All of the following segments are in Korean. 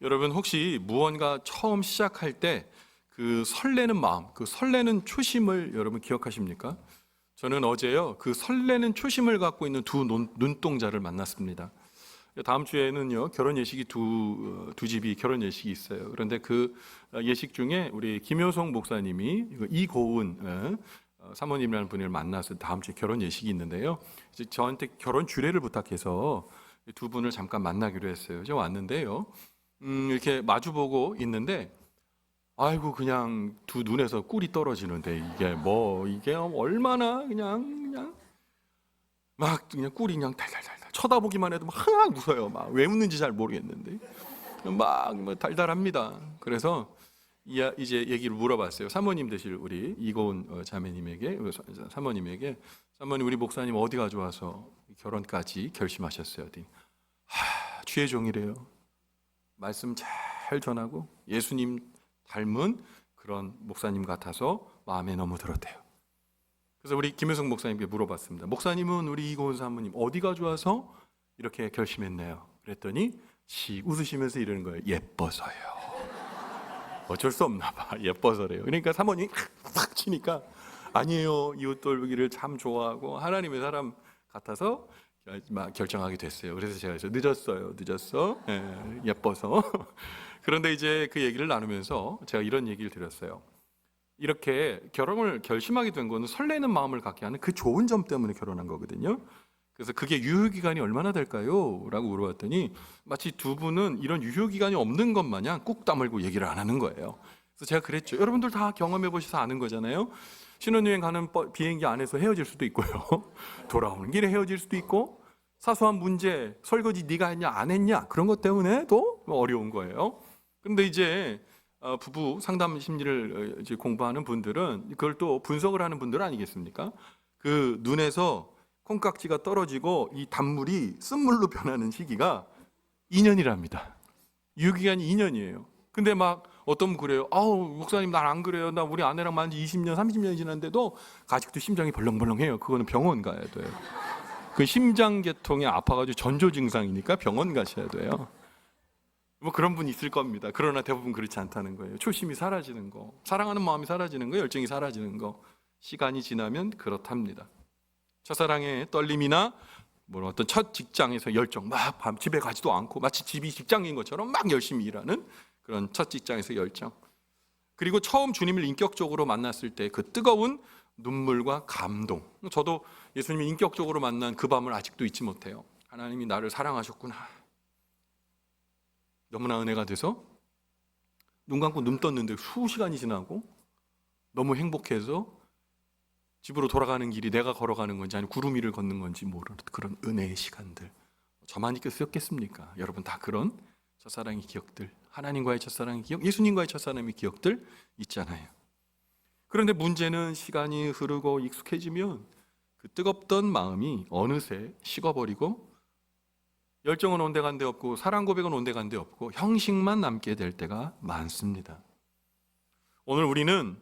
여러분 혹시 무언가 처음 시작할 때 그 설레는 마음, 그 설레는 초심을 여러분 기억하십니까? 저는 어제요 그 설레는 초심을 갖고 있는 두 눈동자를 만났습니다. 다음 주에는요 결혼 예식이 두 집이 결혼 예식이 있어요. 그런데 그 예식 중에 우리 김효성 목사님이 이고은 사모님이라는 분을 만나서 다음 주에 결혼 예식이 있는데요. 이제 저한테 결혼 주례를 부탁해서 두 분을 잠깐 만나기로 했어요. 제가 왔는데요. 이렇게 마주보고 있는데 아이고 그냥 두 눈에서 꿀이 떨어지는데 이게 얼마나 그냥 막 그냥 꿀이 그냥 달달달달 쳐다보기만 해도 막 웃어요. 막 왜 웃는지 잘 모르겠는데 막 달달합니다. 그래서 이제 얘기를 물어봤어요. 사모님 되실 우리 이고은 자매님에게, 사모님에게, 사모님 우리 목사님 어디가 좋아서 결혼까지 결심하셨어요? 주의 종이래요. 말씀 잘 전하고 예수님 닮은 그런 목사님 같아서 마음에 너무 들었대요. 그래서 우리 김효성 목사님께 물어봤습니다. 목사님은 우리 이고은 사모님 어디가 좋아서 이렇게 결심했나요? 그랬더니 웃으시면서 이러는 거예요. 예뻐서요. 어쩔 수 없나 봐. 예뻐서래요. 그러니까 사모님이 탁 치니까 아니에요. 이웃 돌보기를 참 좋아하고 하나님의 사람 같아서 결정하게 됐어요. 그래서 제가 늦었어. 예뻐서. 그런데 이제 그 얘기를 나누면서 제가 이런 얘기를 드렸어요. 이렇게 결혼을 결심하게 된 거는 설레는 마음을 갖게 하는 그 좋은 점 때문에 결혼한 거거든요. 그래서 그게 유효기간이 얼마나 될까요? 라고 물어봤더니 마치 두 분은 이런 유효기간이 없는 것 마냥 꾹 다물고 얘기를 안 하는 거예요. 그래서 제가 그랬죠. 여러분들 다 경험해 보셔서 아는 거잖아요. 신혼여행 가는 비행기 안에서 헤어질 수도 있고요. 돌아오는 길에 헤어질 수도 있고 사소한 문제, 설거지 네가 했냐 안 했냐 그런 것 때문에도 어려운 거예요. 근데 이제 부부 상담 심리를 이제 공부하는 분들은 그걸 또 분석을 하는 분들 아니겠습니까? 그 눈에서 콩깍지가 떨어지고 이 단물이 쓴물로 변하는 시기가 2년이랍니다. 유효기간이 2년이에요. 근데 막 어떤 분 그래요. 아우 목사님 난 안 그래요. 나 우리 아내랑 만난 지 20년, 30년이 지났는데도 아직도 심장이 벌렁벌렁해요. 그거는 병원 가야 돼요. 그 심장계통에 아파가지고 전조 증상이니까 병원 가셔야 돼요. 뭐 그런 분 있을 겁니다. 그러나 대부분 그렇지 않다는 거예요. 초심이 사라지는 거, 사랑하는 마음이 사라지는 거, 열정이 사라지는 거, 시간이 지나면 그렇답니다. 첫사랑의 떨림이나 뭐 어떤 첫 직장에서 열정, 막 밤 집에 가지도 않고 마치 집이 직장인 것처럼 막 열심히 일하는 그런 첫 직장에서 열정. 그리고 처음 주님을 인격적으로 만났을 때 그 뜨거운 눈물과 감동. 저도 예수님을 인격적으로 만난 그 밤을 아직도 잊지 못해요. 하나님이 나를 사랑하셨구나. 너무나 은혜가 돼서 눈 감고 눈 떴는데 수시간이 지나고 너무 행복해서 집으로 돌아가는 길이 내가 걸어가는 건지 아니면 구름 위를 걷는 건지 모르는 그런 은혜의 시간들. 저만 있겠습니까? 여러분 다 그런 첫사랑의 기억들, 하나님과의 첫사랑의 기억, 예수님과의 첫사랑의 기억들 있잖아요. 그런데 문제는 시간이 흐르고 익숙해지면 그 뜨겁던 마음이 어느새 식어버리고 열정은 온데간데 없고 사랑 고백은 온데간데 없고 형식만 남게 될 때가 많습니다. 오늘 우리는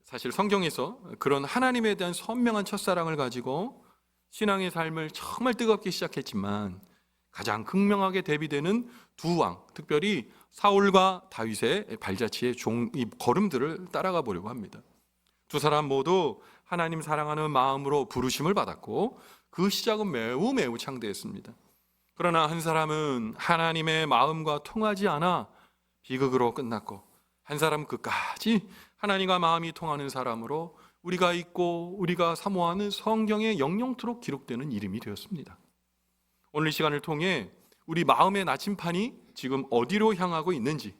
사실 성경에서 그런 하나님에 대한 선명한 첫사랑을 가지고 신앙의 삶을 정말 뜨겁게 시작했지만 가장 극명하게 대비되는 두 왕, 특별히 사울과 다윗의 발자취의 이 걸음들을 따라가 보려고 합니다. 두 사람 모두 하나님 사랑하는 마음으로 부르심을 받았고 그 시작은 매우 창대했습니다. 그러나 한 사람은 하나님의 마음과 통하지 않아 비극으로 끝났고 한 사람은 끝까지 하나님과 마음이 통하는 사람으로 우리가 읽고 우리가 사모하는 성경에 영영토록 기록되는 이름이 되었습니다. 오늘 이 시간을 통해 우리 마음의 나침판이 지금 어디로 향하고 있는지,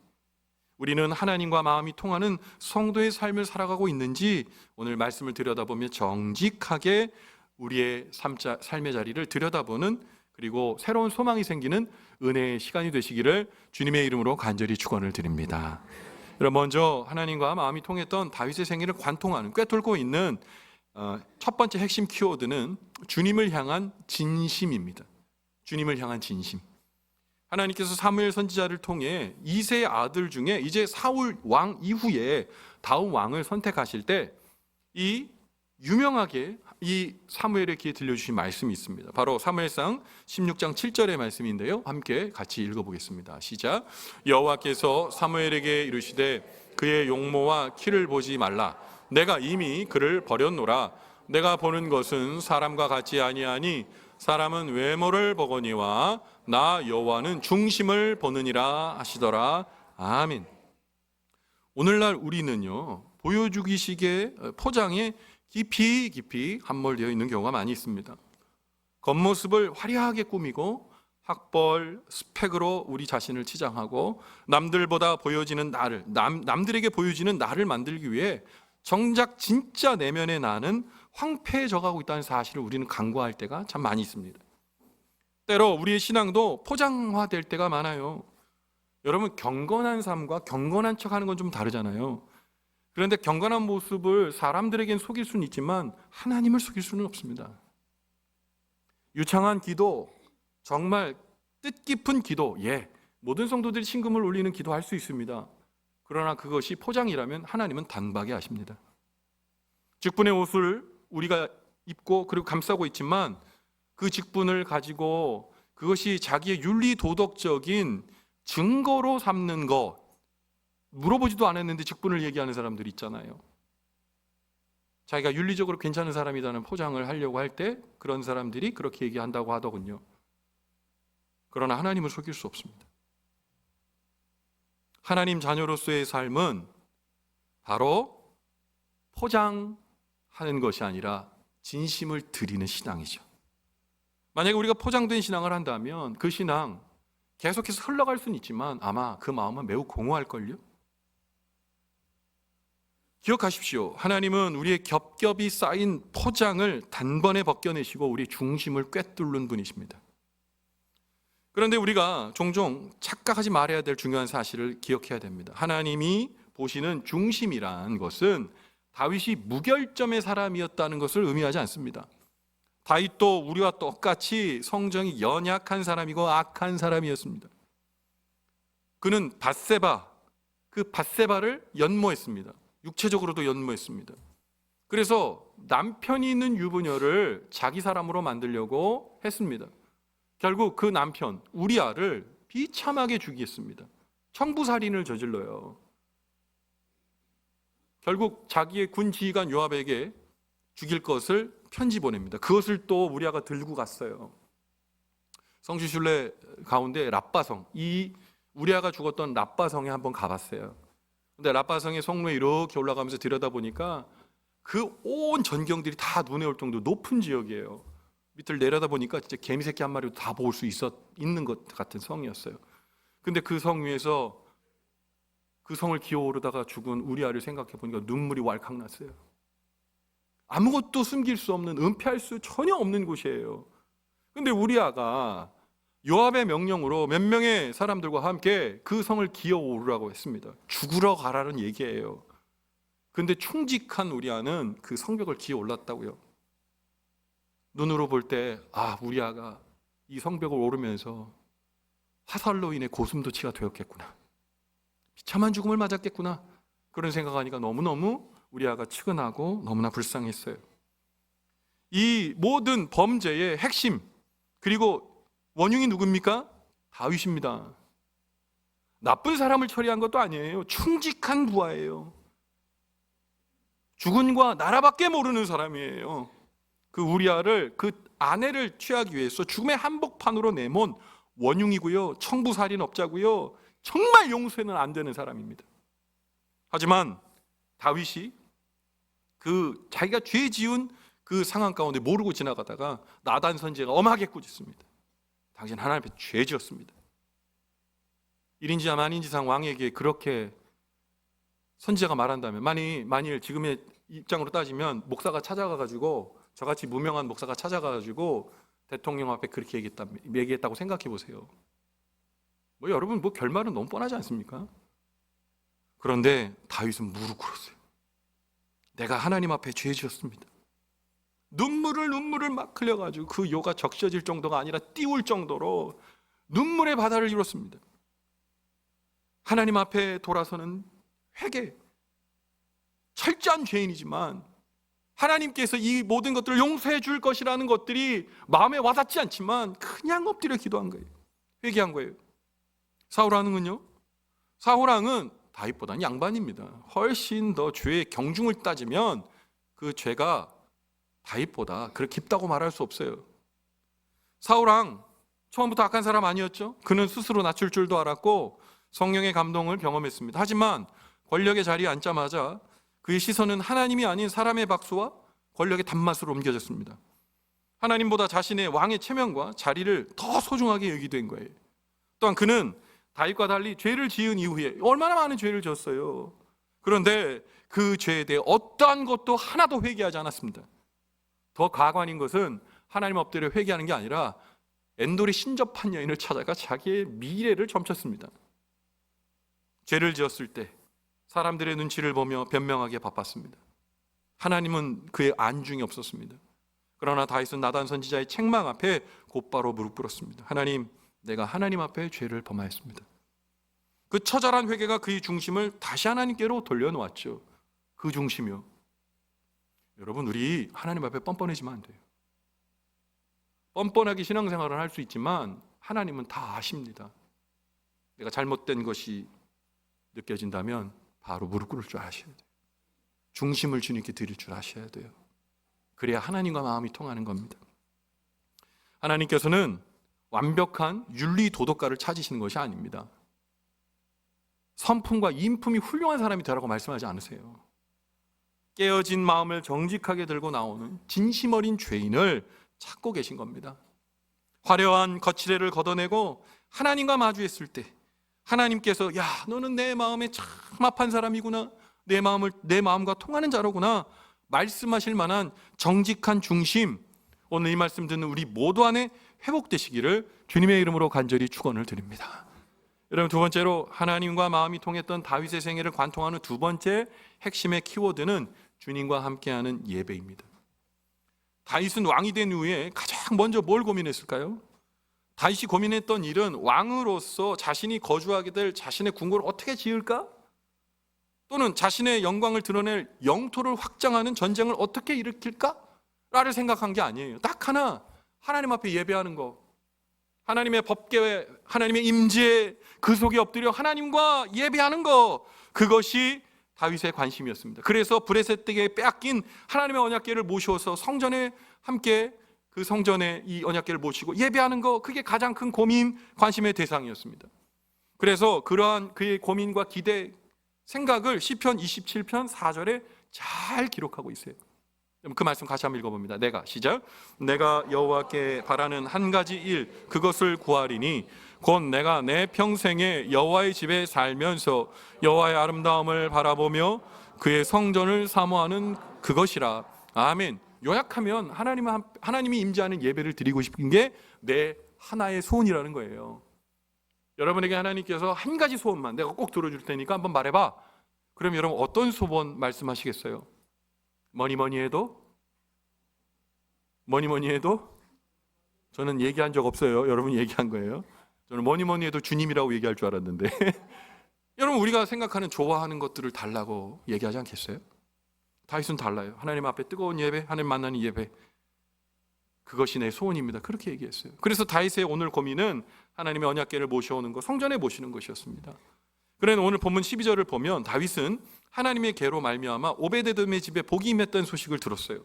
우리는 하나님과 마음이 통하는 성도의 삶을 살아가고 있는지 오늘 말씀을 들여다보며 정직하게 우리의 삶의 자리를 들여다보는, 그리고 새로운 소망이 생기는 은혜의 시간이 되시기를 주님의 이름으로 간절히 축원을 드립니다. 여러분, 먼저 하나님과 마음이 통했던 다윗의 생애를 관통하는, 꿰뚫고 있는 첫 번째 핵심 키워드는 주님을 향한 진심입니다. 주님을 향한 진심. 하나님께서 사무엘 선지자를 통해 이새의 아들 중에 이제 사울 왕 이후에 다음 왕을 선택하실 때 이 유명하게 이 사무엘에게 들려주신 말씀이 있습니다. 바로 사무엘상 16장 7절의 말씀인데요. 함께 같이 읽어보겠습니다. 시작. 여호와께서 사무엘에게 이르시되 그의 용모와 키를 보지 말라. 내가 이미 그를 버렸노라. 내가 보는 것은 사람과 같지 아니하니 사람은 외모를 보거니와 나 여호와는 중심을 보느니라 하시더라. 아멘. 오늘날 우리는요, 보여주기식의 포장에 깊이 함몰되어 있는 경우가 많이 있습니다. 겉모습을 화려하게 꾸미고 학벌, 스펙으로 우리 자신을 치장하고 남들보다 보여지는 나를, 남들에게 보여지는 나를 만들기 위해 정작 진짜 내면의 나는 황폐해져 가고 있다는 사실을 우리는 간과할 때가 참 많이 있습니다. 때로 우리의 신앙도 포장화될 때가 많아요. 여러분, 경건한 삶과 경건한 척하는 건 좀 다르잖아요. 그런데 경건한 모습을 사람들에겐 속일 수는 있지만 하나님을 속일 수는 없습니다. 유창한 기도, 정말 뜻깊은 기도, 모든 성도들이 신금을 올리는 기도할 수 있습니다. 그러나 그것이 포장이라면 하나님은 단박에 아십니다. 직분의 옷을 우리가 입고 그리고 감싸고 있지만 그 직분을 가지고 그것이 자기의 윤리 도덕적인 증거로 삼는 것, 물어보지도 않았는데 직분을 얘기하는 사람들이 있잖아요. 자기가 윤리적으로 괜찮은 사람이라는 포장을 하려고 할 때 그런 사람들이 그렇게 얘기한다고 하더군요. 그러나 하나님을 속일 수 없습니다. 하나님 자녀로서의 삶은 바로 포장하는 것이 아니라 진심을 드리는 신앙이죠. 만약에 우리가 포장된 신앙을 한다면 그 신앙 계속해서 흘러갈 수는 있지만 아마 그 마음은 매우 공허할걸요. 기억하십시오. 하나님은 우리의 겹겹이 쌓인 포장을 단번에 벗겨내시고 우리의 중심을 꿰뚫는 분이십니다. 그런데 우리가 종종 착각하지 말아야 될 중요한 사실을 기억해야 됩니다. 하나님이 보시는 중심이란 것은 다윗이 무결점의 사람이었다는 것을 의미하지 않습니다. 다윗도 우리와 똑같이 성정이 연약한 사람이고 악한 사람이었습니다. 그는 밧세바를 연모했습니다. 육체적으로도 연모했습니다. 그래서 남편이 있는 유부녀를 자기 사람으로 만들려고 했습니다. 결국 그 남편 우리아를 비참하게 죽이겠습니다. 청부살인을 저질러요. 결국 자기의 군 지휘관 요압에게 죽일 것을 편지 보냅니다. 그것을 또 우리아가 들고 갔어요. 성지순례 가운데 랍바성, 이 우리아가 죽었던 랍바성에 한번 가봤어요. 근데 랍바성의 성로에 이렇게 올라가면서 들여다보니까 그 온 전경들이 다 눈에 올 정도로 높은 지역이에요. 밑을 내려다보니까 진짜 개미새끼 한 마리도 다 볼 수 있는 것 같은 성이었어요. 근데 그 성 위에서 그 성을 기어오르다가 죽은 우리아를 생각해 보니까 눈물이 왈칵 났어요. 아무것도 숨길 수 없는, 은폐할 수 전혀 없는 곳이에요. 근데 우리아가 요압의 명령으로 몇 명의 사람들과 함께 그 성을 기어오르라고 했습니다. 죽으러 가라는 얘기예요. 근데 충직한 우리아는 그 성벽을 기어올랐다고요. 눈으로 볼 때 우리아가 이 성벽을 오르면서 화살로 인해 고슴도치가 되었겠구나, 비참한 죽음을 맞았겠구나, 그런 생각하니까 너무너무 우리아가 측은하고 너무나 불쌍했어요. 이 모든 범죄의 핵심, 그리고 원흉이 누굽니까? 다윗입니다. 나쁜 사람을 처리한 것도 아니에요. 충직한 부하예요. 주군과 나라밖에 모르는 사람이에요. 그 우리아를, 그 아내를 취하기 위해서 죽음의 한복판으로 내몬 원흉이고요, 청부살인업자고요, 정말 용서는 안 되는 사람입니다. 하지만 다윗이 그 자기가 죄 지은 그 상황 가운데 모르고 지나가다가 나단 선지자가 엄하게 꾸짖습니다. 당신 하나님 앞에 죄 지었습니다. 1인지하 만인지상 왕에게 그렇게 선지자가 말한다면, 만일 지금의 입장으로 따지면 목사가 찾아가가지고, 저같이 무명한 목사가 찾아가가지고 대통령 앞에 그렇게 얘기했다고 생각해 보세요. 여러분, 결말은 너무 뻔하지 않습니까? 그런데 다윗은 무릎 꿇었어요. 내가 하나님 앞에 죄 지었습니다. 눈물을 막 흘려가지고 그 요가 적셔질 정도가 아니라 띄울 정도로 눈물의 바다를 이뤘습니다. 하나님 앞에 돌아서는 회개, 철저한 죄인이지만 하나님께서 이 모든 것들을 용서해 줄 것이라는 것들이 마음에 와닿지 않지만 그냥 엎드려 기도한 거예요. 회개한 거예요. 사울왕은요? 사울왕은 다윗보다는 양반입니다. 훨씬 더 죄의 경중을 따지면 그 죄가 다윗보다 그렇게 깊다고 말할 수 없어요. 사울왕 처음부터 악한 사람 아니었죠? 그는 스스로 낮출 줄도 알았고 성령의 감동을 경험했습니다. 하지만 권력의 자리에 앉자마자 그의 시선은 하나님이 아닌 사람의 박수와 권력의 단맛으로 옮겨졌습니다. 하나님보다 자신의 왕의 체면과 자리를 더 소중하게 여기게 된 거예요. 또한 그는 다윗과 달리 죄를 지은 이후에 얼마나 많은 죄를 졌어요. 그런데 그 죄에 대해 어떠한 것도 하나도 회개하지 않았습니다. 더 가관인 것은 하나님 엎드려 회개하는 게 아니라 엔돌이 신접한 여인을 찾아가 자기의 미래를 점쳤습니다. 죄를 지었을 때 사람들의 눈치를 보며 변명하기에 바빴습니다. 하나님은 그의 안중이 없었습니다. 그러나 다윗은 나단 선지자의 책망 앞에 곧바로 무릎 꿇었습니다. 하나님, 내가 하나님 앞에 죄를 범하였습니다. 그 처절한 회개가 그의 중심을 다시 하나님께로 돌려놓았죠. 그 중심이요. 여러분, 우리 하나님 앞에 뻔뻔해지면 안 돼요. 뻔뻔하게 신앙생활을 할 수 있지만 하나님은 다 아십니다. 내가 잘못된 것이 느껴진다면 바로 무릎 꿇을 줄 아셔야 돼요. 중심을 주님께 드릴 줄 아셔야 돼요. 그래야 하나님과 마음이 통하는 겁니다. 하나님께서는 완벽한 윤리 도덕가를 찾으시는 것이 아닙니다. 성품과 인품이 훌륭한 사람이 되라고 말씀하지 않으세요. 깨어진 마음을 정직하게 들고 나오는 진심 어린 죄인을 찾고 계신 겁니다. 화려한 거칠애를 걷어내고 하나님과 마주했을 때 하나님께서 야, 너는 내 마음에 참 합한 사람이구나, 내 마음과 통하는 자로구나 말씀하실 만한 정직한 중심, 오늘 이 말씀 듣는 우리 모두 안에 회복되시기를 주님의 이름으로 간절히 축원을 드립니다. 여러분, 두 번째로 하나님과 마음이 통했던 다윗의 생애를 관통하는 두 번째 핵심의 키워드는 주님과 함께하는 예배입니다. 다윗은 왕이 된 이후에 가장 먼저 뭘 고민했을까요? 다윗이 고민했던 일은 왕으로서 자신이 거주하게 될 자신의 궁궐을 어떻게 지을까? 또는 자신의 영광을 드러낼 영토를 확장하는 전쟁을 어떻게 일으킬까? 라를 생각한 게 아니에요. 딱 하나, 하나님 앞에 예배하는 거, 하나님의 법궤, 하나님의 임재 그 속에 엎드려 하나님과 예배하는 거, 그것이 다윗의 관심이었습니다. 그래서 브레셋에게 빼앗긴 하나님의 언약궤를 모셔서 성전에 함께 그 성전에 이 언약궤를 모시고 예배하는 거, 그게 가장 큰 고민, 관심의 대상이었습니다. 그래서 그러한 그의 고민과 기대, 생각을 시편 27편 4절에 잘 기록하고 있어요. 그 말씀 같이 한번 읽어봅니다. 시작. 내가 여호와께 바라는 한 가지 일, 그것을 구하리니 곧 내가 내 평생에 여호와의 집에 살면서 여호와의 아름다움을 바라보며 그의 성전을 사모하는 그것이라. 아멘. 요약하면 하나님이 임재하는 예배를 드리고 싶은 게 내 하나의 소원이라는 거예요. 여러분에게 하나님께서 한 가지 소원만 내가 꼭 들어줄 테니까 한번 말해봐. 그럼 여러분 어떤 소원 말씀하시겠어요? 뭐니 해도 저는 얘기한 적 없어요. 여러분이 얘기한 거예요. 저는 뭐니 해도 주님이라고 얘기할 줄 알았는데 여러분, 우리가 생각하는 좋아하는 것들을 달라고 얘기하지 않겠어요? 다윗은 달라요. 하나님 앞에 뜨거운 예배, 하나님 만나는 예배, 그것이 내 소원입니다. 그렇게 얘기했어요. 그래서 다윗의 오늘 고민은 하나님의 언약궤를 모셔오는 것, 성전에 모시는 것이었습니다. 그런데 오늘 본문 12절을 보면 다윗은 하나님의 궤로 말미암아 오베데돔의 집에 복이 임했다는 소식을 들었어요.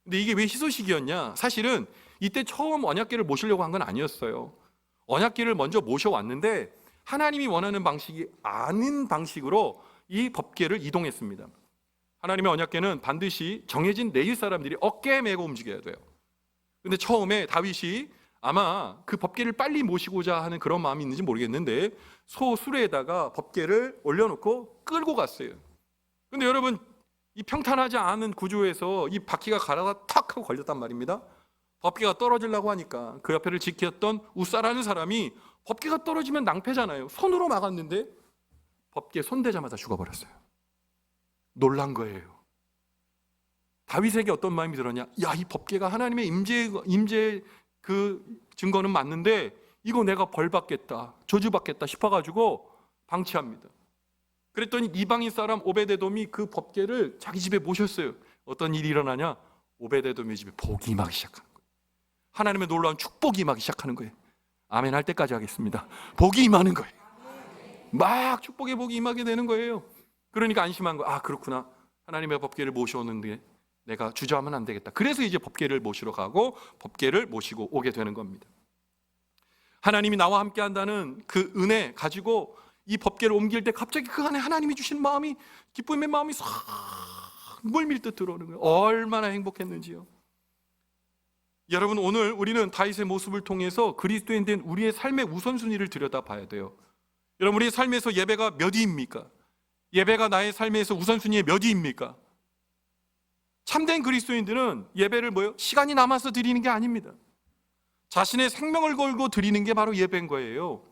근데 이게 왜 희소식이었냐? 사실은 이때 처음 언약궤를 모시려고 한 건 아니었어요. 언약궤를 먼저 모셔왔는데 하나님이 원하는 방식이 아닌 방식으로 이 법궤를 이동했습니다. 하나님의 언약궤는 반드시 정해진 레위 사람들이 어깨에 메고 움직여야 돼요. 근데 처음에 다윗이 아마 그 법궤를 빨리 모시고자 하는 그런 마음이 있는지 모르겠는데 소 수레에다가 법궤를 올려놓고 끌고 갔어요. 근데 여러분, 이 평탄하지 않은 구조에서 이 바퀴가 가다가 탁 하고 걸렸단 말입니다. 법궤가 떨어지려고 하니까 그 옆에를 지켰던 우사라는 사람이 법궤가 떨어지면 낭패잖아요. 손으로 막았는데 법궤 손대자마자 죽어버렸어요. 놀란 거예요. 다윗에게 어떤 마음이 들었냐? 야, 이 법궤가 하나님의 임재 그 증거는 맞는데 이거 내가 벌받겠다, 저주받겠다 싶어가지고 방치합니다. 그랬더니 이방인 사람 오베데돔이 그 법궤를 자기 집에 모셨어요. 어떤 일이 일어나냐? 오베데돔의 집에 복이 임하기 시작하는 거예요. 하나님의 놀라운 축복이 임하기 시작하는 거예요. 아멘 할 때까지 하겠습니다. 복이 임하는 거예요. 막 축복의 복이 임하게 되는 거예요. 그러니까 안심한 거예요. 아, 그렇구나. 하나님의 법궤를 모셔오는데 내가 주저하면 안 되겠다. 그래서 이제 법궤를 모시러 가고 법궤를 모시고 오게 되는 겁니다. 하나님이 나와 함께 한다는 그 은혜 가지고 이 법궤를 옮길 때 갑자기 그 안에 하나님이 주신 마음이, 기쁨의 마음이 싹 물밀듯 들어오는 거예요. 얼마나 행복했는지요. 여러분, 오늘 우리는 다윗의 모습을 통해서 그리스도인 된 우리의 삶의 우선순위를 들여다봐야 돼요. 여러분, 우리의 삶에서 예배가 몇 위입니까? 예배가 나의 삶에서 우선순위의 몇 위입니까? 참된 그리스도인들은 예배를 뭐요? 시간이 남아서 드리는 게 아닙니다. 자신의 생명을 걸고 드리는 게 바로 예배인 거예요.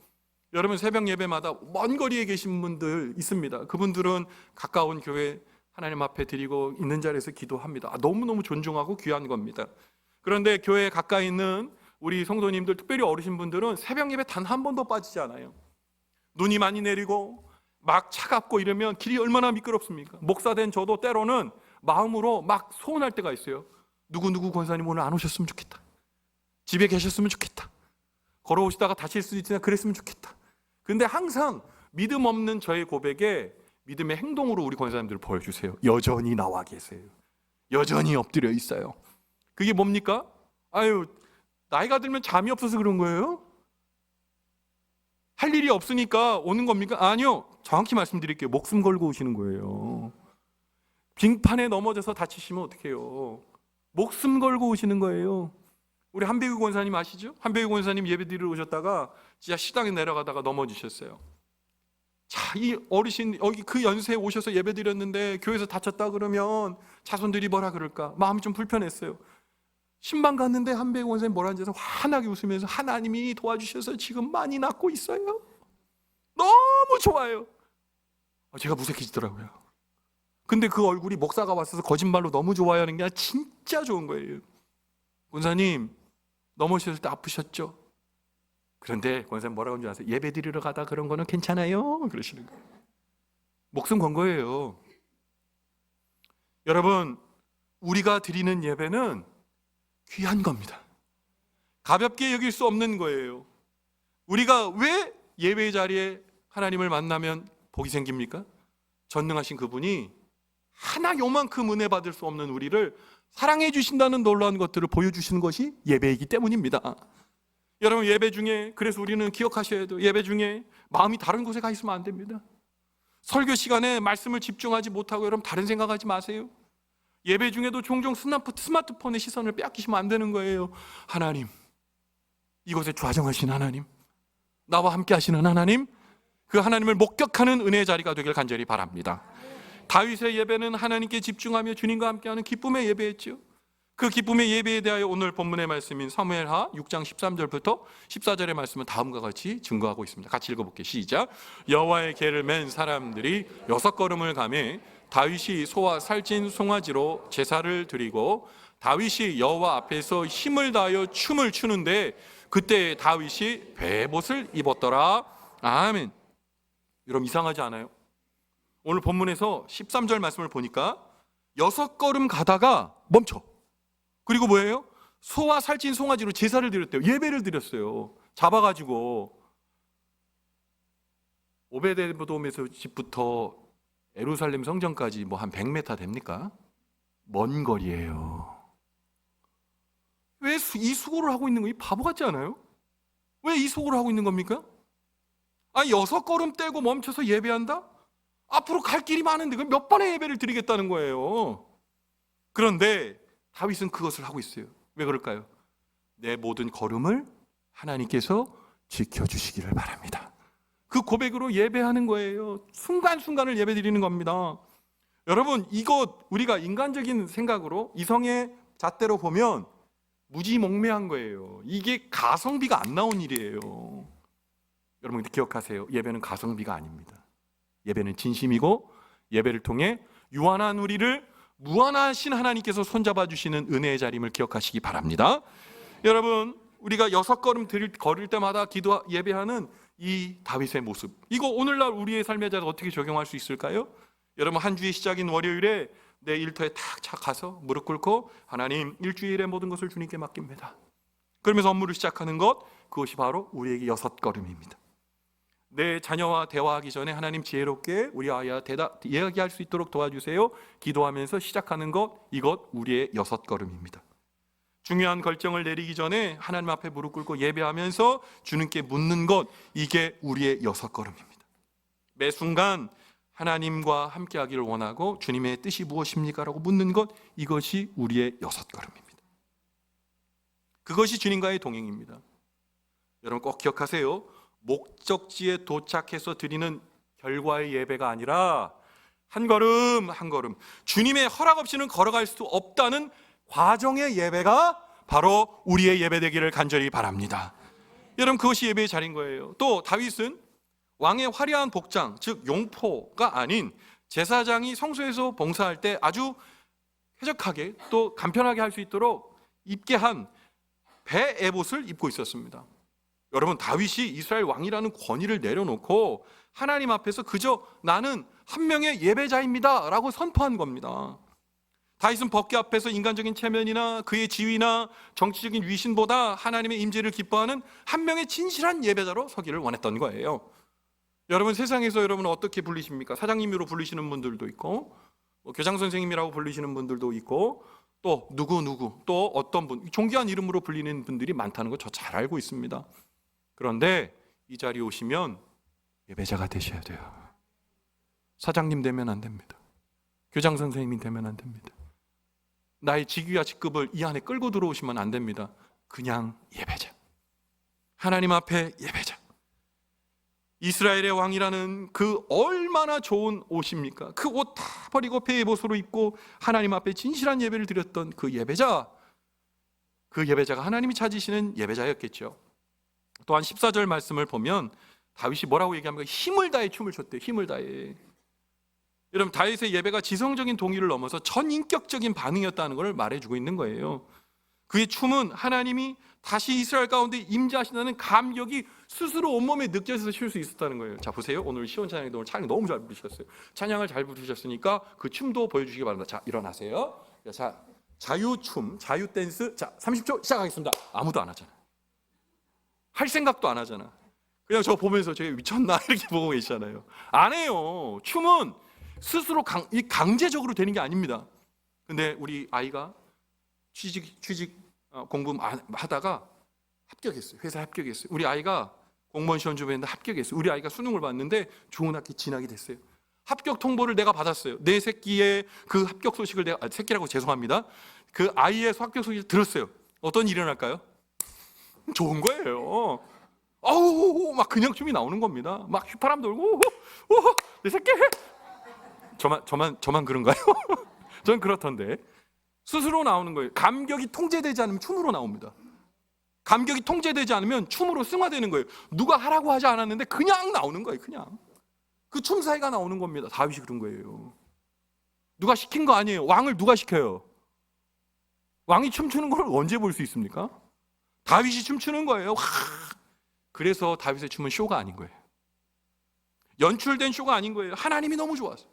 여러분, 새벽 예배마다 먼 거리에 계신 분들 있습니다. 그분들은 가까운 교회 하나님 앞에 드리고 있는 자리에서 기도합니다. 너무너무 존중하고 귀한 겁니다. 그런데 교회에 가까이 있는 우리 성도님들, 특별히 어르신분들은 새벽 예배 단 한 번도 빠지지 않아요. 눈이 많이 내리고 막 차갑고 이러면 길이 얼마나 미끄럽습니까? 목사된 저도 때로는 마음으로 막 소원할 때가 있어요. 누구누구 권사님 오늘 안 오셨으면 좋겠다. 집에 계셨으면 좋겠다. 걸어오시다가 다칠 수도 있지만 그랬으면 좋겠다. 근데 항상 믿음 없는 저의 고백에 믿음의 행동으로 우리 권사님들 보여주세요. 여전히 나와 계세요. 여전히 엎드려 있어요. 그게 뭡니까? 아유, 나이가 들면 잠이 없어서 그런 거예요? 할 일이 없으니까 오는 겁니까? 아니요. 정확히 말씀드릴게요. 목숨 걸고 오시는 거예요. 빙판에 넘어져서 다치시면 어떡해요? 목숨 걸고 오시는 거예요. 우리 한배규 권사님 아시죠? 한배규 권사님 예배드리러 오셨다가 진짜 시당에 내려가다가 넘어지셨어요. 자, 이 어르신 여기 그 연세에 오셔서 예배드렸는데 교회에서 다쳤다 그러면 자손들이 뭐라 그럴까? 마음이 좀 불편했어요. 신방 갔는데 한배규 권사님 뭐라 하는지 환하게 웃으면서 하나님이 도와주셔서 지금 많이 낫고 있어요. 너무 좋아요. 제가 무색해지더라고요. 근데 그 얼굴이 목사가 왔어서 거짓말로 너무 좋아요 하는 게 아니라 진짜 좋은 거예요. 권사님 넘어지셨을 때 아프셨죠? 그런데 권사님 뭐라고 하는 줄 아세요? 예배 드리러 가다 그런 거는 괜찮아요 그러시는 거예요. 목숨 건 거예요. 여러분, 우리가 드리는 예배는 귀한 겁니다. 가볍게 여길 수 없는 거예요. 우리가 왜 예배 자리에 하나님을 만나면 복이 생깁니까? 전능하신 그분이 하나 요만큼 은혜 받을 수 없는 우리를 사랑해 주신다는 놀라운 것들을 보여주시는 것이 예배이기 때문입니다. 여러분, 예배 중에, 그래서 우리는 기억하셔야 돼요. 예배 중에 마음이 다른 곳에 가 있으면 안 됩니다. 설교 시간에 말씀을 집중하지 못하고 여러분 다른 생각하지 마세요. 예배 중에도 종종 스마트폰의 시선을 빼앗기시면 안 되는 거예요. 하나님, 이곳에 좌정하신 하나님, 나와 함께 하시는 하나님, 그 하나님을 목격하는 은혜의 자리가 되길 간절히 바랍니다. 다윗의 예배는 하나님께 집중하며 주님과 함께하는 기쁨의 예배였죠. 그 기쁨의 예배에 대하여 오늘 본문의 말씀인 사무엘하 6장 13절부터 14절의 말씀은 다음과 같이 증거하고 있습니다. 같이 읽어볼게요. 시작. 여호와의 궤를 맨 사람들이 6걸음을 가매 다윗이 소와 살찐 송아지로 제사를 드리고 다윗이 여호와 앞에서 힘을 다하여 춤을 추는데 그때 다윗이 베봇을 입었더라. 아멘. 여러분, 이상하지 않아요? 오늘 본문에서 13절 말씀을 보니까 6걸음 가다가 멈춰. 그리고 뭐예요? 소와 살찐 송아지로 제사를 드렸대요. 예배를 드렸어요. 잡아가지고. 오베데돔에서 집부터 예루살렘 성전까지 뭐 한 100m 됩니까? 먼 거리예요. 왜 이 수고를 하고 있는 거예요? 바보 같지 않아요? 왜 이 수고를 하고 있는 겁니까? 아니, 6걸음 떼고 멈춰서 예배한다? 앞으로 갈 길이 많은데 몇 번의 예배를 드리겠다는 거예요. 그런데 다윗은 그것을 하고 있어요. 왜 그럴까요? 내 모든 걸음을 하나님께서 지켜주시기를 바랍니다. 그 고백으로 예배하는 거예요. 순간순간을 예배 드리는 겁니다. 여러분, 이거 우리가 인간적인 생각으로 이성의 잣대로 보면 무지몽매한 거예요. 이게 가성비가 안 나온 일이에요. 여러분 기억하세요. 예배는 가성비가 아닙니다. 예배는 진심이고 예배를 통해 유한한 우리를 무한하신 하나님께서 손잡아 주시는 은혜의 자림을 기억하시기 바랍니다. 여러분, 우리가 6걸음 걸을 때마다 예배하는 이 다윗의 모습, 이거 오늘날 우리의 삶에 대해서 어떻게 적용할 수 있을까요? 여러분, 한 주의 시작인 월요일에 내 일터에 탁 가서 무릎 꿇고 하나님, 일주일의 모든 것을 주님께 맡깁니다. 그러면서 업무를 시작하는 것, 그것이 바로 우리에게 6걸음입니다. 내 자녀와 대화하기 전에 하나님 지혜롭게 우리 아이와 이야기할 수 있도록 도와주세요. 기도하면서 시작하는 것, 이것 우리의 6걸음입니다. 중요한 결정을 내리기 전에 하나님 앞에 무릎 꿇고 예배하면서 주님께 묻는 것, 이게 우리의 6걸음입니다. 매 순간 하나님과 함께하기를 원하고 주님의 뜻이 무엇입니까? 라고 묻는 것, 이것이 우리의 6걸음입니다. 그것이 주님과의 동행입니다. 여러분 꼭 기억하세요. 목적지에 도착해서 드리는 결과의 예배가 아니라 한 걸음 한 걸음 주님의 허락 없이는 걸어갈 수 없다는 과정의 예배가 바로 우리의 예배 되기를 간절히 바랍니다. 여러분 그것이 예배의 자리인 거예요. 또 다윗은 왕의 화려한 복장, 즉 용포가 아닌 제사장이 성소에서 봉사할 때 아주 쾌적하게 또 간편하게 할 수 있도록 입게 한 배 에봇을 입고 있었습니다. 여러분 다윗이 이스라엘 왕이라는 권위를 내려놓고 하나님 앞에서 그저 나는 한 명의 예배자입니다 라고 선포한 겁니다. 다윗은 법궤 앞에서 인간적인 체면이나 그의 지위나 정치적인 위신보다 하나님의 임재를 기뻐하는 한 명의 진실한 예배자로 서기를 원했던 거예요. 여러분 세상에서 여러분은 어떻게 불리십니까? 사장님으로 불리시는 분들도 있고 교장 선생님이라고 불리시는 분들도 있고 또 누구 또 어떤 분 존귀한 이름으로 불리는 분들이 많다는 거 저 잘 알고 있습니다. 그런데 이 자리에 오시면 예배자가 되셔야 돼요. 사장님 되면 안 됩니다. 교장 선생님이 되면 안 됩니다. 나의 직위와 직급을 이 안에 끌고 들어오시면 안 됩니다. 그냥 예배자, 하나님 앞에 예배자. 이스라엘의 왕이라는 그 얼마나 좋은 옷입니까? 그 옷 다 버리고 베옷으로 입고 하나님 앞에 진실한 예배를 드렸던 그 예배자, 그 예배자가 하나님이 찾으시는 예배자였겠죠. 또한 14절 말씀을 보면 다윗이 뭐라고 얘기합니까? 힘을 다해 춤을 췄대요. 힘을 다해. 여러분 다윗의 예배가 지성적인 동의를 넘어서 전인격적인 반응이었다는 것을 말해주고 있는 거예요. 그의 춤은 하나님이 다시 이스라엘 가운데 임재하신다는 감격이 스스로 온몸에 느껴져서 쉴 수 있었다는 거예요. 자 보세요. 오늘 시온 찬양도 찬양 너무 잘 부르셨어요. 찬양을 잘 부르셨으니까 그 춤도 보여주시기 바랍니다. 자 일어나세요. 자 자유춤, 자유댄스. 자 30초 시작하겠습니다. 아무도 안 하잖아. 할 생각도 안 하잖아. 그냥 저 보면서 저게 미쳤나 이렇게 보고 계시잖아요. 안 해요. 춤은 스스로 강제적으로 되는 게 아닙니다. 근데 우리 아이가 취직 공부하다가 합격했어요. 회사에 합격했어요. 우리 아이가 공무원 시험 준비했는데 합격했어요. 우리 아이가 수능을 봤는데 좋은 학교 진학이 됐어요. 합격 통보를 내가 받았어요. 내 새끼의 그 합격 소식을 내가 새끼라고 죄송합니다. 그 아이의 합격 소식을 들었어요. 어떤 일이 일어날까요? 좋은 거예요. 아우 막 그냥 춤이 나오는 겁니다. 막 휘파람 돌고 내 새끼. 저만 그런가요? 전 그렇던데. 스스로 나오는 거예요. 감격이 통제되지 않으면 춤으로 나옵니다. 감격이 통제되지 않으면 춤으로 승화되는 거예요. 누가 하라고 하지 않았는데 그냥 나오는 거예요. 그냥 그 춤사위가 나오는 겁니다. 다윗이 그런 거예요. 누가 시킨 거 아니에요. 왕을 누가 시켜요? 왕이 춤추는 걸 언제 볼 수 있습니까? 다윗이 춤추는 거예요. 그래서 다윗의 춤은 쇼가 아닌 거예요. 연출된 쇼가 아닌 거예요. 하나님이 너무 좋아서,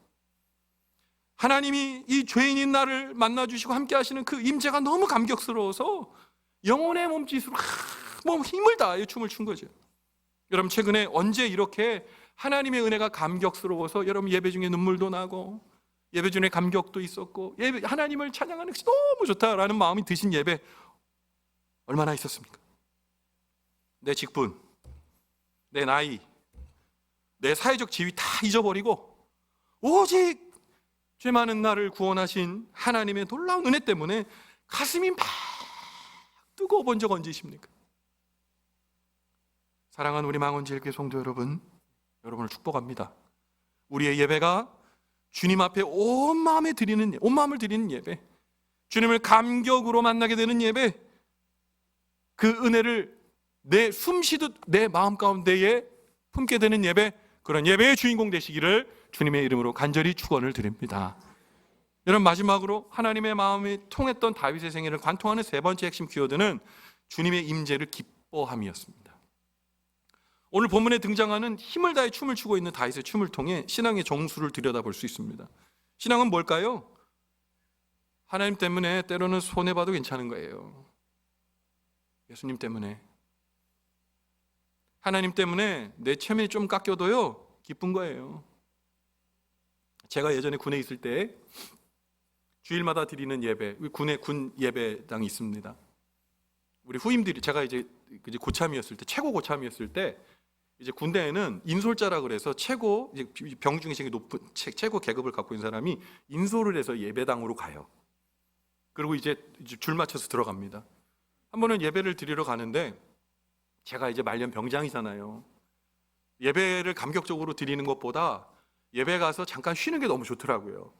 하나님이 이 죄인인 나를 만나주시고 함께 하시는 그 임재가 너무 감격스러워서 영혼의 몸짓으로 힘을 다하여 춤을 춘 거죠. 여러분 최근에 언제 이렇게 하나님의 은혜가 감격스러워서 여러분 예배 중에 눈물도 나고 예배 중에 감격도 있었고 하나님을 찬양하는 것이 너무 좋다라는 마음이 드신 예배 얼마나 있었습니까? 내 직분, 내 나이, 내 사회적 지위 다 잊어버리고 오직 죄 많은 나를 구원하신 하나님의 놀라운 은혜 때문에 가슴이 막 뜨거워 본 적 언제이십니까? 사랑하는 우리 망원제일교회 성도 여러분, 여러분을 축복합니다. 우리의 예배가 주님 앞에 온 마음을 드리는 예배, 주님을 감격으로 만나게 되는 예배, 그 은혜를 내 숨쉬듯 내 마음 가운데에 품게 되는 예배, 그런 예배의 주인공 되시기를 주님의 이름으로 간절히 축원을 드립니다. 여러분 마지막으로 하나님의 마음이 통했던 다윗의 생애를 관통하는 세 번째 핵심 키워드는 주님의 임재를 기뻐함이었습니다. 오늘 본문에 등장하는 힘을 다해 춤을 추고 있는 다윗의 춤을 통해 신앙의 정수를 들여다볼 수 있습니다. 신앙은 뭘까요? 하나님 때문에 때로는 손해봐도 괜찮은 거예요. 예수님 때문에. 하나님 때문에 내 체면이 좀 깎여도요 기쁜 거예요. 제가 예전에 군에 있을 때 주일마다 드리는 예배, 군에 군 예배당이 있습니다. 우리 후임들이, 제가 이제 고참이었을 때, 최고 고참이었을 때, 이제 군대에는 인솔자라 그래서 최고 이제 병 중에 높은 최고 계급을 갖고 있는 사람이 인솔을 해서 예배당으로 가요. 그리고 이제 줄 맞춰서 들어갑니다. 한 번은 예배를 드리러 가는데 제가 이제 말년 병장이잖아요. 예배를 감격적으로 드리는 것보다 예배 가서 잠깐 쉬는 게 너무 좋더라고요.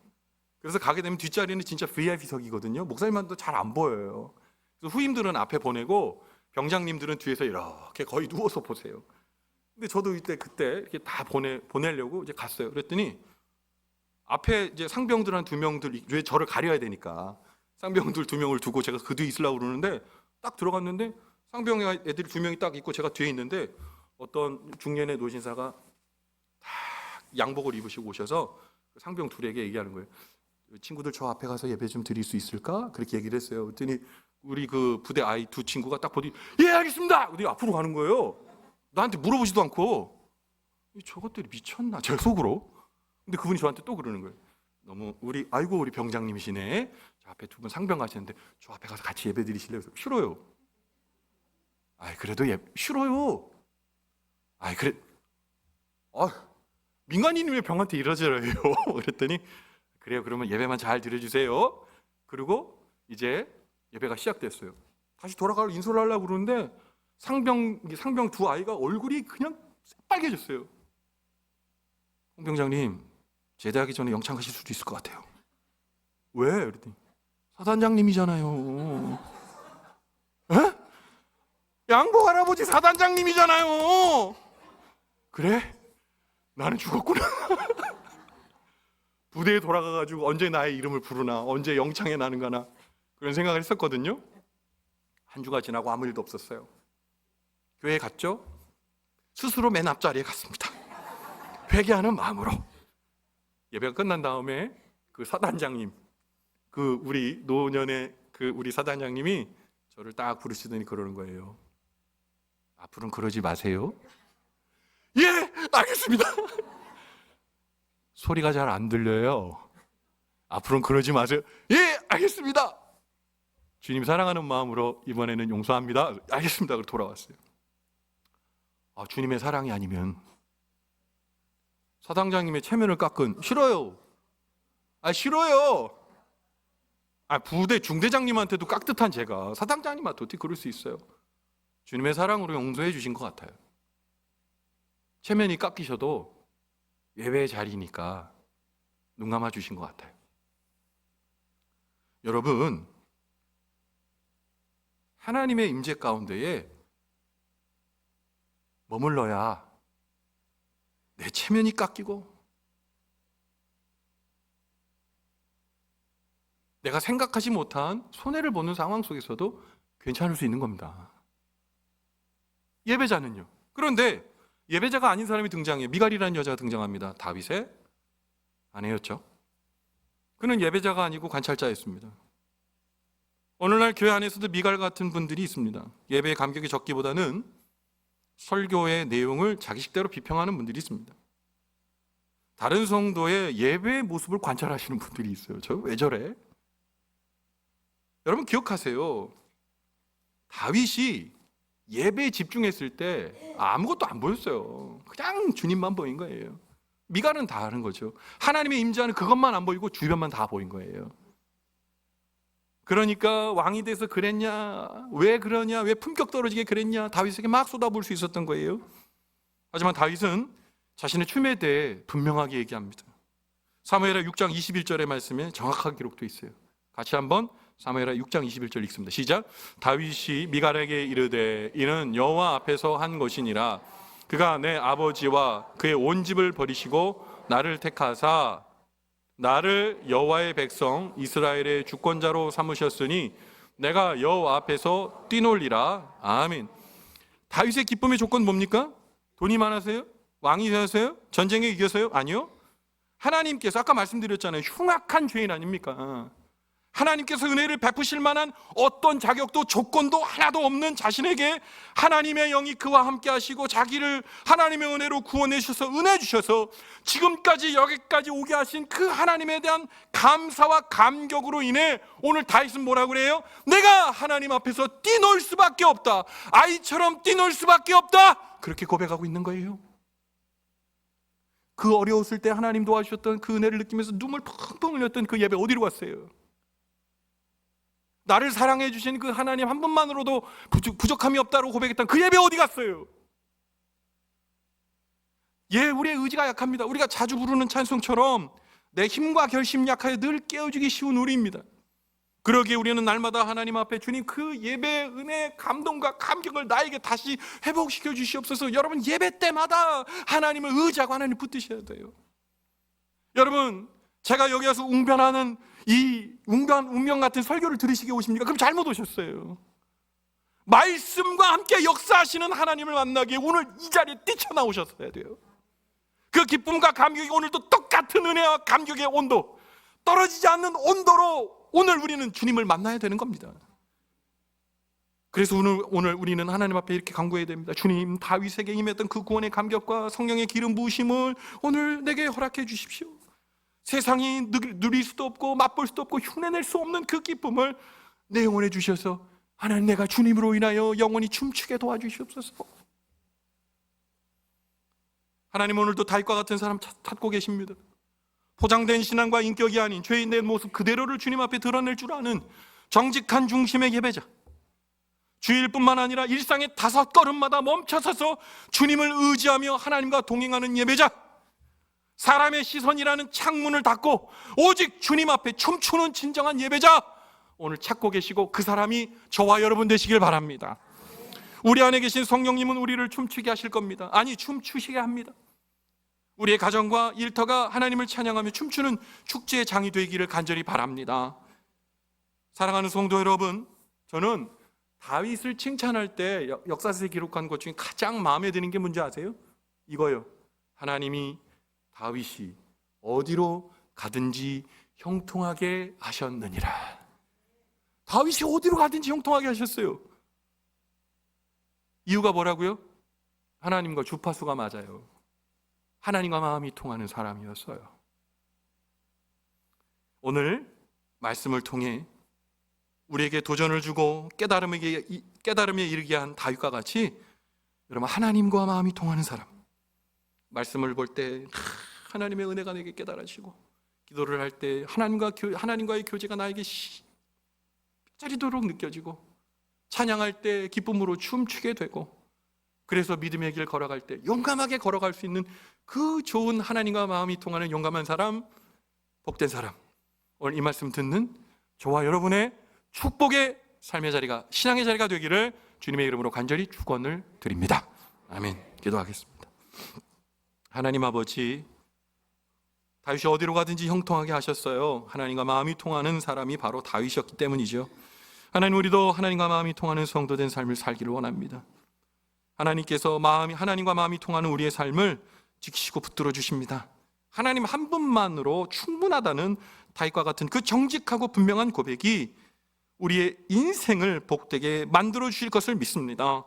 그래서 가게 되면 뒷자리는 진짜 VIP석이거든요. 목사님한테도 잘 안 보여요. 그래서 후임들은 앞에 보내고 병장님들은 뒤에서 이렇게 거의 누워서 보세요. 근데 저도 그때 이렇게 다 보내려고 이제 갔어요. 그랬더니 앞에 이제 상병들 한 2명들, 왜 저를 가려야 되니까 상병들 2명을 두고 제가 그 뒤에 있으려고 그러는데 딱 들어갔는데 상병 애들이 2명이 딱 있고 제가 뒤에 있는데 어떤 중년의 노신사가 딱 양복을 입으시고 오셔서 상병 둘에게 얘기하는 거예요. 친구들 저 앞에 가서 예배 좀 드릴 수 있을까? 그렇게 얘기를 했어요. 그랬더니 우리 그 부대 아이 2 친구가 딱 보더니 예 알겠습니다! 근데 앞으로 가는 거예요. 나한테 물어보지도 않고. 저것들이 미쳤나? 제 속으로. 근데 그분이 저한테 또 그러는 거예요. 너무 우리 병장님이시네. 저 앞에 2분 상병 가시는데 저 앞에 가서 같이 예배 드리실래요? 싫어요. 그래도 싫어요. 그래. 민간인이 왜 병한테 이러저래요? 그랬더니 그래요. 그러면 예배만 잘 드려주세요. 그리고 이제 예배가 시작됐어요. 다시 돌아가서 인솔을 하려고 그러는데 상병 2 아이가 얼굴이 그냥 빨개졌어요. 홍 병장님, 제대하기 전에 영창 가실 수도 있을 것 같아요. 왜? 그랬더니 사단장님이잖아요. 에? 양복 할아버지 사단장님이잖아요. 그래? 나는 죽었구나. 부대에 돌아가가지고 언제 나의 이름을 부르나, 언제 영창에 나는 가나, 그런 생각을 했었거든요. 한 주가 지나고 아무 일도 없었어요. 교회에 갔죠. 스스로 맨 앞자리에 갔습니다. 회개하는 마음으로. 예배가 끝난 다음에 그 사단장님, 그 우리 노년의 그 우리 사단장님이 저를 딱 부르시더니 그러는 거예요. 앞으로는 그러지 마세요. 예, 알겠습니다. 소리가 잘 안 들려요. 앞으로는 그러지 마세요. 예, 알겠습니다. 주님 사랑하는 마음으로 이번에는 용서합니다. 알겠습니다. 그리고 돌아왔어요. 주님의 사랑이 아니면 사단장님의 체면을 깎은, 싫어요. 싫어요. 부대 중대장님한테도 깍듯한 제가 사단장님한테 어떻게 그럴 수 있어요? 주님의 사랑으로 용서해 주신 것 같아요. 체면이 깎이셔도 예배의 자리니까 눈 감아 주신 것 같아요. 여러분, 하나님의 임재 가운데에 머물러야 내 체면이 깎이고 내가 생각하지 못한 손해를 보는 상황 속에서도 괜찮을 수 있는 겁니다. 예배자는요. 그런데 예배자가 아닌 사람이 등장해요. 미갈이라는 여자가 등장합니다. 다윗의 아내였죠. 그는 예배자가 아니고 관찰자였습니다. 어느 날 교회 안에서도 미갈 같은 분들이 있습니다. 예배의 감격이 적기보다는 설교의 내용을 자기 식대로 비평하는 분들이 있습니다. 다른 성도의 예배의 모습을 관찰하시는 분들이 있어요. 저 왜 저래? 여러분 기억하세요. 다윗이 예배에 집중했을 때 아무것도 안 보였어요. 그냥 주님만 보인 거예요. 미갈은 다 아는 거죠. 하나님의 임재하는 그것만 안 보이고 주변만 다 보인 거예요. 그러니까 왕이 돼서 그랬냐, 왜 그러냐, 왜 품격 떨어지게 그랬냐, 다윗에게 막 쏟아부을 수 있었던 거예요. 하지만 다윗은 자신의 춤에 대해 분명하게 얘기합니다. 사무엘하 6장 21절의 말씀에 정확하게 기록되어 있어요. 같이 한번 사무엘하 6장 21절 읽습니다. 시작. 다윗이 미갈에게 이르되 이는 여호와 앞에서 한 것이니라. 그가 내 아버지와 그의 온 집을 버리시고 나를 택하사 나를 여호와의 백성 이스라엘의 주권자로 삼으셨으니 내가 여호와 앞에서 뛰놀리라. 아멘. 다윗의 기쁨의 조건 뭡니까? 돈이 많으세요? 왕이 되세요? 전쟁에 이겨서요? 아니요. 하나님께서 아까 말씀드렸잖아요. 흉악한 죄인 아닙니까? 하나님께서 은혜를 베푸실 만한 어떤 자격도 조건도 하나도 없는 자신에게 하나님의 영이 그와 함께 하시고 자기를 하나님의 은혜로 구원해 주셔서 은혜 주셔서 지금까지 여기까지 오게 하신 그 하나님에 대한 감사와 감격으로 인해 오늘 다윗은 뭐라고 그래요? 내가 하나님 앞에서 뛰놀 수밖에 없다, 아이처럼 뛰놀 수밖에 없다, 그렇게 고백하고 있는 거예요. 그 어려웠을 때 하나님 도와주셨던 그 은혜를 느끼면서 눈물 펑펑 흘렸던 그 예배 어디로 갔어요? 나를 사랑해 주신 그 하나님 한 분만으로도 부족함이 없다고 고백했던 그 예배 어디 갔어요? 예, 우리의 의지가 약합니다. 우리가 자주 부르는 찬송처럼 내 힘과 결심 약하여 늘 깨어지기 쉬운 우리입니다. 그러기에 우리는 날마다 하나님 앞에 주님 그 예배의 은혜, 감동과 감격을 나에게 다시 회복시켜 주시옵소서. 여러분, 예배 때마다 하나님을 의지하고 하나님 붙드셔야 돼요. 여러분, 제가 여기 와서 웅변하는 이 운명 같은 설교를 들으시게 오십니까? 그럼 잘못 오셨어요. 말씀과 함께 역사하시는 하나님을 만나기에 오늘 이 자리에 뛰쳐나오셨어야 돼요. 그 기쁨과 감격이 오늘도 똑같은 은혜와 감격의 온도, 떨어지지 않는 온도로 오늘 우리는 주님을 만나야 되는 겁니다. 그래서 오늘 우리는 하나님 앞에 이렇게 간구해야 됩니다. 주님, 다윗에게 임했던 그 구원의 감격과 성령의 기름 부으심을 오늘 내게 허락해 주십시오. 세상이 누릴 수도 없고 맛볼 수도 없고 흉내낼 수 없는 그 기쁨을 내 영혼에 주셔서 하나님, 내가 주님으로 인하여 영원히 춤추게 도와주시옵소서. 하나님, 오늘도 다윗과 같은 사람 찾고 계십니다. 포장된 신앙과 인격이 아닌 죄인의 모습 그대로를 주님 앞에 드러낼 줄 아는 정직한 중심의 예배자, 주일뿐만 아니라 일상의 5걸음마다 멈춰서서 주님을 의지하며 하나님과 동행하는 예배자, 사람의 시선이라는 창문을 닫고 오직 주님 앞에 춤추는 진정한 예배자, 오늘 찾고 계시고 그 사람이 저와 여러분 되시길 바랍니다. 우리 안에 계신 성령님은 우리를 춤추게 하실 겁니다. 아니, 춤추시게 합니다. 우리의 가정과 일터가 하나님을 찬양하며 춤추는 축제의 장이 되기를 간절히 바랍니다. 사랑하는 성도 여러분, 저는 다윗을 칭찬할 때 역사서에 기록한 것 중에 가장 마음에 드는 게 뭔지 아세요? 이거요. 하나님이 다윗이 어디로 가든지 형통하게 하셨느니라. 다윗이 어디로 가든지 형통하게 하셨어요. 이유가 뭐라고요? 하나님과 주파수가 맞아요. 하나님과 마음이 통하는 사람이었어요. 오늘 말씀을 통해 우리에게 도전을 주고 깨달음에 이르게 한 다윗과 같이 여러분, 하나님과 마음이 통하는 사람, 말씀을 볼 때 하나님의 은혜가 내게 깨달아지고, 기도를 할 때 하나님과의 교제가 나에게 뼈저리도록 느껴지고, 찬양할 때 기쁨으로 춤추게 되고, 그래서 믿음의 길 걸어갈 때 용감하게 걸어갈 수 있는 그 좋은 하나님과 마음이 통하는 용감한 사람, 복된 사람, 오늘 이 말씀 듣는 저와 여러분의 축복의 삶의 자리가, 신앙의 자리가 되기를 주님의 이름으로 간절히 축원을 드립니다. 아멘. 기도하겠습니다. 하나님 아버지, 다윗이 어디로 가든지 형통하게 하셨어요. 하나님과 마음이 통하는 사람이 바로 다윗이었기 때문이죠. 하나님, 우리도 하나님과 마음이 통하는 성도된 삶을 살기를 원합니다. 하나님께서 하나님과 마음이 통하는 우리의 삶을 지키시고 붙들어 주십니다. 하나님 한 분만으로 충분하다는 다윗과 같은 그 정직하고 분명한 고백이 우리의 인생을 복되게 만들어 주실 것을 믿습니다.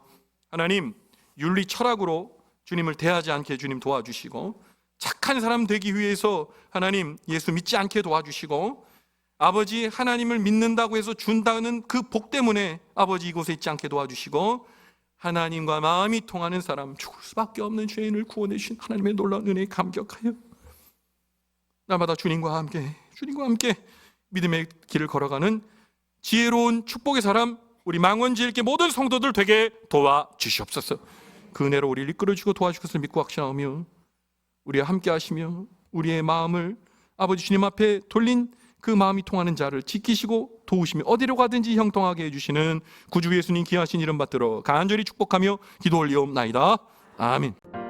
하나님, 윤리 철학으로 주님을 대하지 않게 주님 도와주시고, 착한 사람 되기 위해서 하나님 예수 믿지 않게 도와주시고, 아버지 하나님을 믿는다고 해서 준다는 그 복 때문에 아버지 이곳에 있지 않게 도와주시고, 하나님과 마음이 통하는 사람, 죽을 수밖에 없는 죄인을 구원해 주신 하나님의 놀라운 은혜에 감격하여 날마다 주님과 함께 믿음의 길을 걸어가는 지혜로운 축복의 사람, 우리 망원지일교 모든 성도들 되게 도와주시옵소서. 그 은혜로 우리를 이끌어주고 도와주실 것을 믿고 확신하며 우리와 함께 하시며 우리의 마음을 아버지 주님 앞에 돌린 그 마음이 통하는 자를 지키시고 도우시며 어디로 가든지 형통하게 해주시는 구주 예수님 귀하신 이름 받들어 간절히 축복하며 기도 올리옵나이다. 아멘.